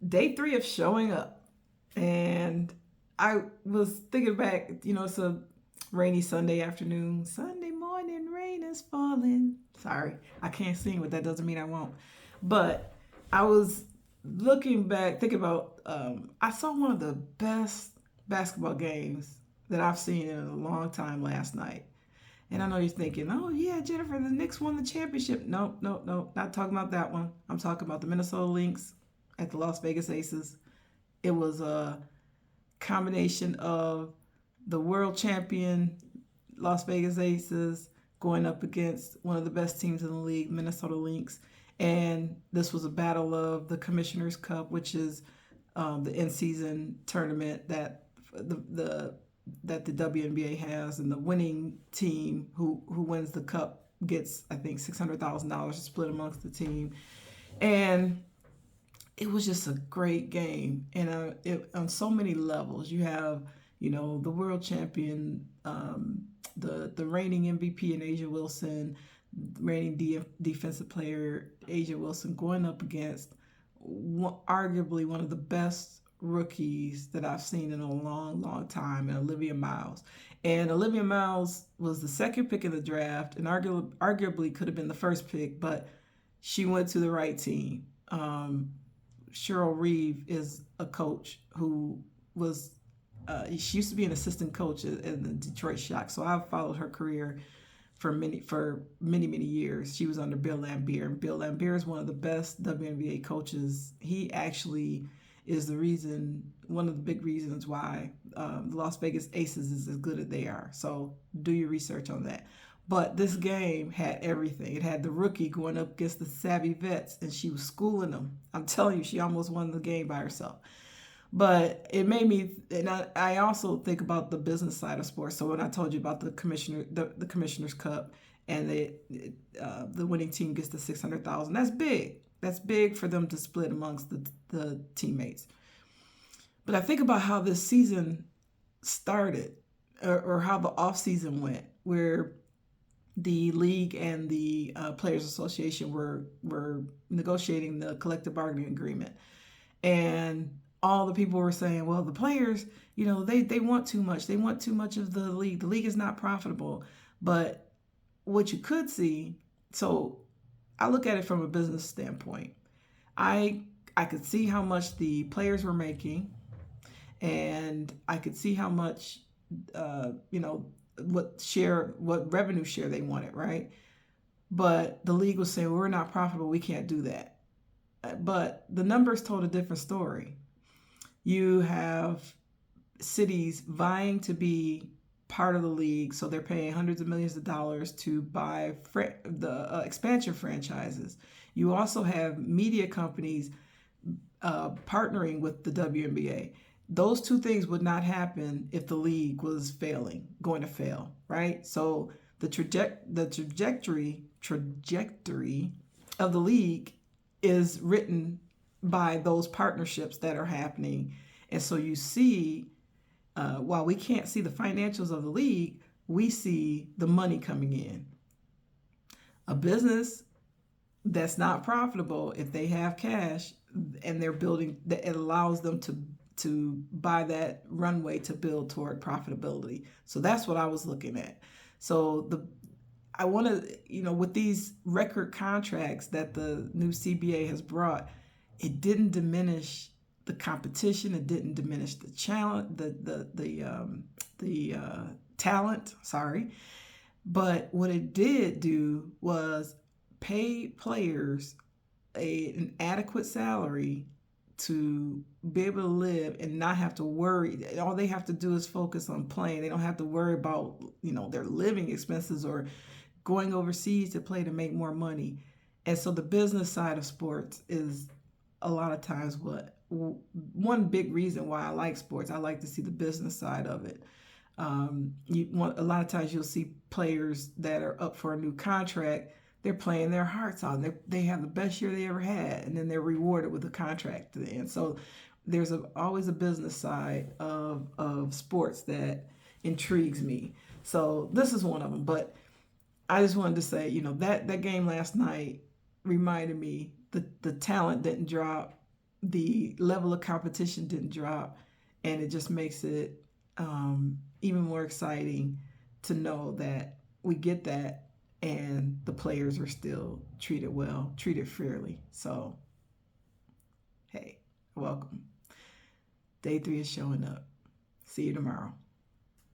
day three of showing up. And I was thinking back, it's a rainy Sunday afternoon. Sunday morning, rain is falling. Sorry, I can't sing, but that doesn't mean I won't. But I was looking back, thinking about, I saw one of the best basketball games that I've seen in a long time last night. And I know you're thinking, oh, yeah, Jennifer, the Knicks won the championship. Nope, nope, nope. Not talking about that one. I'm talking about the Minnesota Lynx at the Las Vegas Aces. It was a combination of the world champion Las Vegas Aces going up against one of the best teams in the league, Minnesota Lynx. And this was a battle of the Commissioner's Cup, which is the in-season tournament the that the WNBA has, and the winning team who wins the cup gets, I think, $600,000 split amongst the team. And it was just a great game, and on so many levels. You have, the world champion, the reigning MVP in Asia Wilson, reigning defensive player Asia Wilson, going up against arguably one of the best rookies that I've seen in a long, long time, and Olivia Miles. And Olivia Miles was the second pick in the draft, and arguably could have been the first pick, but she went to the right team. Cheryl Reeve is a coach who was, she used to be an assistant coach in the Detroit Shock. So I've followed her career for many years. She was under Bill Laimbeer, and Bill Laimbeer is one of the best WNBA coaches. He actually is one of the big reasons why the Las Vegas Aces is as good as they are. So do your research on that. But this game had everything. It had the rookie going up against the savvy vets, and she was schooling them. I'm telling you, she almost won the game by herself. But it made me, and I also think about the business side of sports. So when I told you about the Commissioner's Cup, and the winning team gets the 600,000, that's big. That's big for them to split amongst the teammates. But I think about how this season started, or how the off season went, where the league and the Players Association were negotiating the collective bargaining agreement, and all the people were saying, well, the players, they want too much. They want too much of the league. The league is not profitable. But what you could see, so I look at it from a business standpoint. I could see how much the players were making, and I could see how much, what revenue share they wanted, right? But the league was saying, well, we're not profitable. We can't do that. But the numbers told a different story. You have cities vying to be part of the league, so they're paying hundreds of millions of dollars to buy the expansion franchises. You also have media companies partnering with the WNBA. Those two things would not happen if the league was going to fail, right? So the trajectory of the league is written by those partnerships that are happening. And so you see, while we can't see the financials of the league, we see the money coming in. A business that's not profitable, if they have cash and they're building, it allows them to buy that runway to build toward profitability. So that's what I was looking at. So I want to, with these record contracts that the new CBA has brought, it didn't diminish the competition. It didn't diminish the challenge, the talent. Sorry, but what it did do was pay players an adequate salary to be able to live and not have to worry. All they have to do is focus on playing. They don't have to worry about their living expenses or going overseas to play to make more money. And so the business side of sports is a lot of times one big reason why I like sports. I like to see the business side of it. A lot of times you'll see players that are up for a new contract. They're playing their hearts out. They have the best year they ever had, and then they're rewarded with a contract. And so there's always a business side of sports that intrigues me. So this is one of them. But I just wanted to say, that game last night reminded me that the talent didn't drop. the level of competition didn't drop, and it just makes it even more exciting to know that we get that, and the players are still treated well, treated fairly. So, hey, welcome. Day 3 is showing up. See you tomorrow.